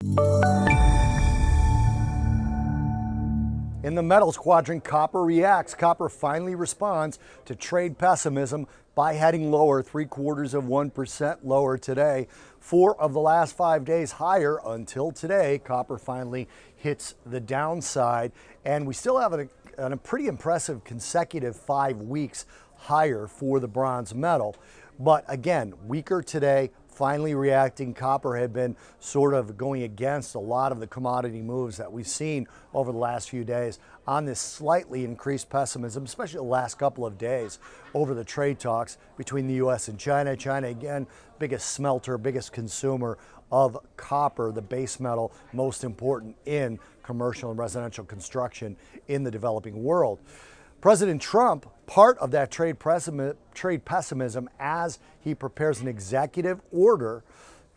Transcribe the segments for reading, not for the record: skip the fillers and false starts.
In the metals quadrant, copper reacts. Copper finally responds to trade pessimism by heading lower, 0.75% lower today. 4 of the last 5 days higher until today. Copper finally hits the downside, and we still have a pretty impressive consecutive 5 weeks higher for the bronze metal. But again, weaker today, finally reacting. Copper had been sort of going against a lot of the commodity moves that we've seen over the last few days on this slightly increased pessimism, especially the last couple of days over the trade talks between the US and China. China, again, biggest smelter, biggest consumer of copper, the base metal, most important in commercial and residential construction in the developing world. President Trump, part of that trade pessimism as he prepares an executive order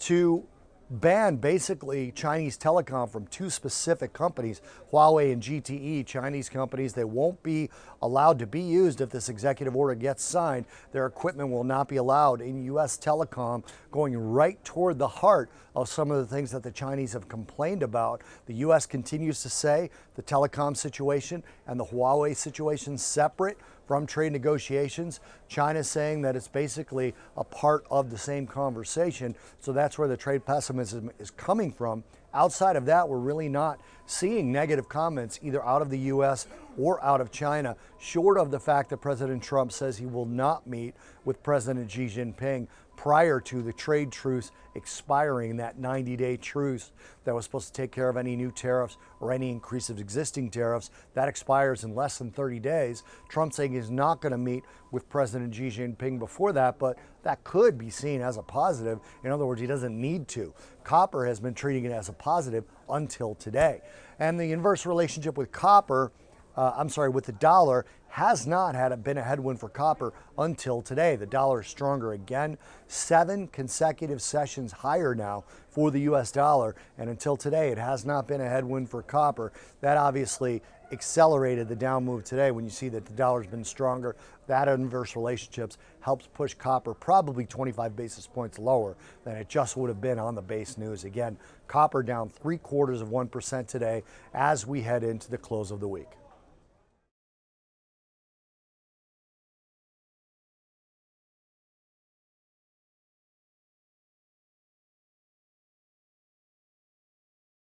to ban basically Chinese telecom from 2 specific companies, Huawei and GTE, Chinese companies. They won't be allowed to be used if this executive order gets signed. Their equipment will not be allowed in U.S. telecom, going right toward the heart of some of the things that the Chinese have complained about. The U.S. continues to say the telecom situation and the Huawei situation separate from trade negotiations. China's saying that it's basically a part of the same conversation. So that's where the trade pessimism is coming from. Outside of that, we're really not seeing negative comments either out of the U.S. or out of China, short of the fact that President Trump says he will not meet with President Xi Jinping prior to the trade truce expiring, that 90-day truce that was supposed to take care of any new tariffs or any increase of existing tariffs. That expires in less than 30 days. Trump saying he's not going to meet with President Xi Jinping before that, but that could be seen as a positive. In other words, he doesn't need to. Copper has been treating it as a positive until today. And the inverse relationship with copper, with the dollar, has not been a headwind for copper until today. The dollar is stronger again. 7 consecutive sessions higher now for the US dollar, and until today it has not been a headwind for copper. That obviously accelerated the down move today when you see that the dollar's been stronger. That inverse relationships helps push copper probably 25 basis points lower than it just would have been on the base news. Again, copper down 0.75% today as we head into the close of the week.